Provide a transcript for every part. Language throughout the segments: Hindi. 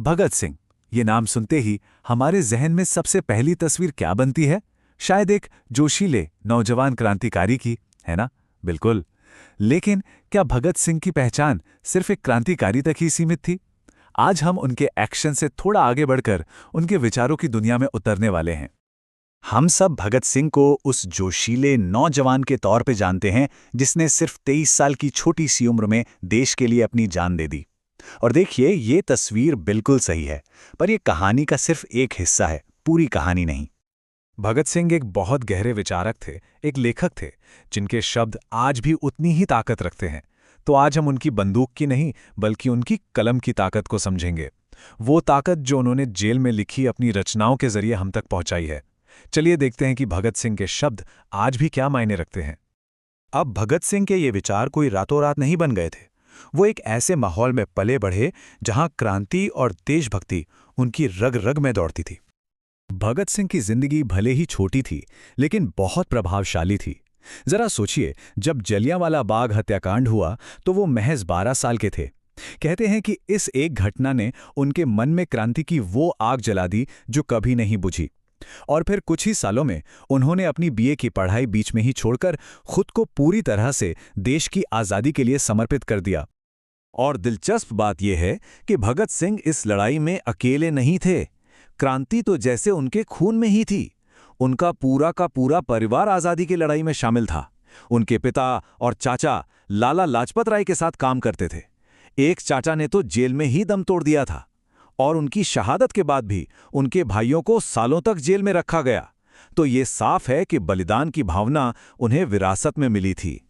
भगत सिंह, ये नाम सुनते ही हमारे जहन में सबसे पहली तस्वीर क्या बनती है? शायद एक जोशीले नौजवान क्रांतिकारी की, है ना? बिल्कुल। लेकिन क्या भगत सिंह की पहचान सिर्फ एक क्रांतिकारी तक ही सीमित थी? आज हम उनके एक्शन से थोड़ा आगे बढ़कर उनके विचारों की दुनिया में उतरने वाले हैं। हम सब भगत सिंह को उस जोशीले नौजवान के तौर पे जानते हैं जिसने सिर्फ 23 साल की छोटी सी उम्र में देश के लिए अपनी जान दे दी। और देखिए, ये तस्वीर बिल्कुल सही है, पर यह कहानी का सिर्फ एक हिस्सा है, पूरी कहानी नहीं। भगत सिंह एक बहुत गहरे विचारक थे, एक लेखक थे, जिनके शब्द आज भी उतनी ही ताकत रखते हैं। तो आज हम उनकी बंदूक की नहीं, बल्कि उनकी कलम की ताकत को समझेंगे। वो ताकत जो उन्होंने जेल में लिखी अपनी रचनाओं के जरिए हम तक पहुंचाई है। चलिए देखते हैं कि भगत सिंह के शब्द आज भी क्या मायने रखते हैं। अब भगत सिंह के ये विचार कोई रातों रात नहीं बन गए थे। वो एक ऐसे माहौल में पले बढ़े जहां क्रांति और देशभक्ति उनकी रग रग में दौड़ती थी। भगत सिंह की जिंदगी भले ही छोटी थी, लेकिन बहुत प्रभावशाली थी। जरा सोचिए, जब जलियांवाला बाग हत्याकांड हुआ तो वो महज 12 साल के थे। कहते हैं कि इस एक घटना ने उनके मन में क्रांति की वो आग जला दी जो कभी नहीं बुझी। और फिर कुछ ही सालों में उन्होंने अपनी बीए की पढ़ाई बीच में ही छोड़कर खुद को पूरी तरह से देश की आज़ादी के लिए समर्पित कर दिया। और दिलचस्प बात यह है कि भगत सिंह इस लड़ाई में अकेले नहीं थे। क्रांति तो जैसे उनके खून में ही थी। उनका पूरा का पूरा परिवार आज़ादी की लड़ाई में शामिल था। उनके पिता और चाचा लाला लाजपत राय के साथ काम करते थे। एक चाचा ने तो जेल में ही दम तोड़ दिया था, और उनकी शहादत के बाद भी उनके भाइयों को सालों तक जेल में रखा गया। तो ये साफ है कि बलिदान की भावना उन्हें विरासत में मिली थी।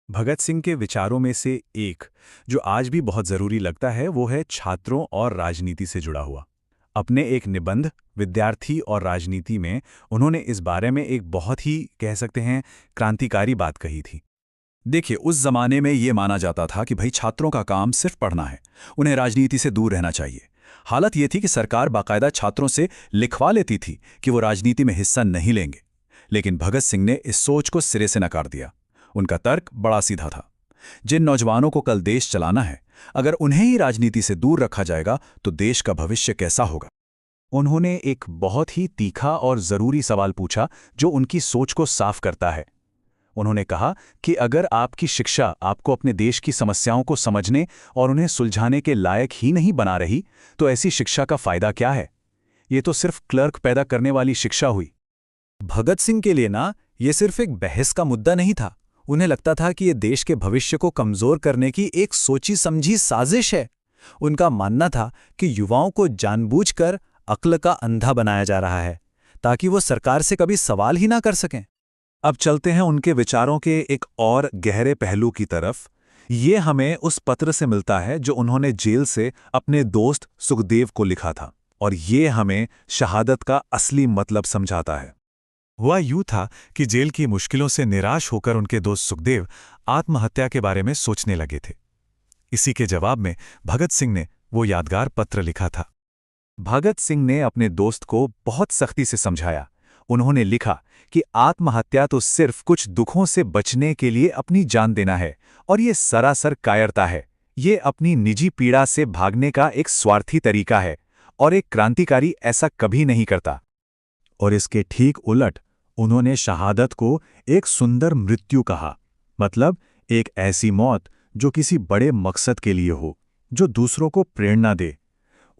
भगत सिंह के विचारों में से एक जो आज भी बहुत जरूरी लगता है, वो है छात्रों और राजनीति से जुड़ा हुआ। अपने एक निबंध विद्यार्थी और राजनीति में उन्होंने इस बारे में एक बहुत ही, कह सकते हैं, क्रांतिकारी बात कही थी। देखिए, उस जमाने में ये माना जाता था कि भाई छात्रों का काम सिर्फ पढ़ना है, उन्हें राजनीति से दूर रहना चाहिए। हालत ये थी कि सरकार बाकायदा छात्रों से लिखवा लेती थी कि वो राजनीति में हिस्सा नहीं लेंगे। लेकिन भगत सिंह ने इस सोच को सिरे से नकार दिया। उनका तर्क बड़ा सीधा था। जिन नौजवानों को कल देश चलाना है, अगर उन्हें ही राजनीति से दूर रखा जाएगा तो देश का भविष्य कैसा होगा? उन्होंने एक बहुत ही तीखा और जरूरी सवाल पूछा जो उनकी सोच को साफ करता है। उन्होंने कहा कि अगर आपकी शिक्षा आपको अपने देश की समस्याओं को समझने और उन्हें सुलझाने के लायक ही नहीं बना रही, तो ऐसी शिक्षा का फायदा क्या है? ये तो सिर्फ क्लर्क पैदा करने वाली शिक्षा हुई। भगत सिंह के लिए ना, ये सिर्फ एक बहस का मुद्दा नहीं था। उन्हें लगता था कि ये देश के भविष्य को कमजोर करने की एक सोची समझी साजिश है। उनका मानना था कि युवाओं को जानबूझकर अक्ल का अंधा बनाया जा रहा है, ताकि वो सरकार से कभी सवाल ही ना कर सकें। अब चलते हैं उनके विचारों के एक और गहरे पहलू की तरफ। ये हमें उस पत्र से मिलता है जो उन्होंने जेल से अपने दोस्त सुखदेव को लिखा था, और ये हमें शहादत का असली मतलब समझाता है। हुआ यूं था कि जेल की मुश्किलों से निराश होकर उनके दोस्त सुखदेव आत्महत्या के बारे में सोचने लगे थे। इसी के जवाब में भगत सिंह ने वो यादगार पत्र लिखा था। भगत सिंह ने अपने दोस्त को बहुत सख्ती से समझाया। उन्होंने लिखा कि आत्महत्या तो सिर्फ कुछ दुखों से बचने के लिए अपनी जान देना है, और ये सरासर कायरता है। ये अपनी निजी पीड़ा से भागने का एक स्वार्थी तरीका है, और एक क्रांतिकारी ऐसा कभी नहीं करता। और इसके ठीक उलट उन्होंने शहादत को एक सुंदर मृत्यु कहा, मतलब एक ऐसी मौत जो किसी बड़े मकसद के लिए हो, जो दूसरों को प्रेरणा दे।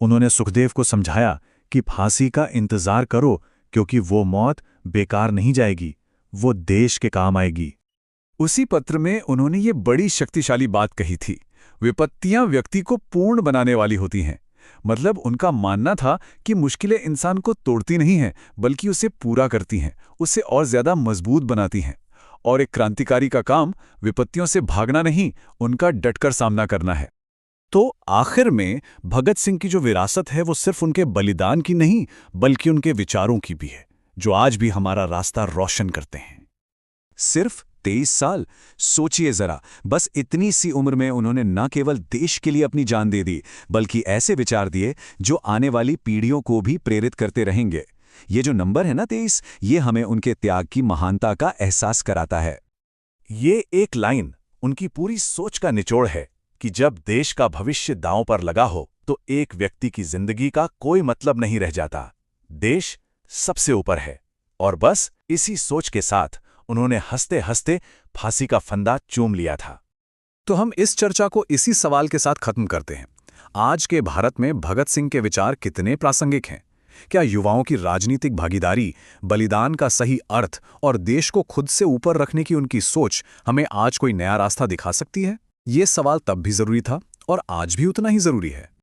उन्होंने सुखदेव को समझाया कि फांसी का इंतजार करो, क्योंकि वो मौत बेकार नहीं जाएगी, वो देश के काम आएगी। उसी पत्र में उन्होंने ये बड़ी शक्तिशाली बात कही थी, विपत्तियां व्यक्ति को पूर्ण बनाने वाली होती हैं। मतलब उनका मानना था कि मुश्किलें इंसान को तोड़ती नहीं हैं, बल्कि उसे पूरा करती हैं, उसे और ज्यादा मजबूत बनाती हैं। और एक क्रांतिकारी का काम विपत्तियों से भागना नहीं, उनका डटकर सामना करना है। तो आखिर में भगत सिंह की जो विरासत है वो सिर्फ उनके बलिदान की नहीं, बल्कि उनके विचारों की भी है, जो आज भी हमारा रास्ता रोशन करते हैं। सिर्फ 23 साल, सोचिए जरा, बस इतनी सी उम्र में उन्होंने न केवल देश के लिए अपनी जान दे दी, बल्कि ऐसे विचार दिए जो आने वाली पीढ़ियों को भी प्रेरित करते रहेंगे। ये जो नंबर है ना 23, ये हमें उनके त्याग की महानता का एहसास कराता है। ये एक लाइन उनकी पूरी सोच का निचोड़ है कि जब देश का भविष्य दांव पर लगा हो तो एक व्यक्ति की जिंदगी का कोई मतलब नहीं रह जाता। देश सबसे ऊपर है। और बस इसी सोच के साथ उन्होंने हंसते हंसते फांसी का फंदा चूम लिया था। तो हम इस चर्चा को इसी सवाल के साथ खत्म करते हैं। आज के भारत में भगत सिंह के विचार कितने प्रासंगिक हैं? क्या युवाओं की राजनीतिक भागीदारी, बलिदान का सही अर्थ और देश को खुद से ऊपर रखने की उनकी सोच हमें आज कोई नया रास्ता दिखा सकती है? ये सवाल तब भी जरूरी था और आज भी उतना ही जरूरी है।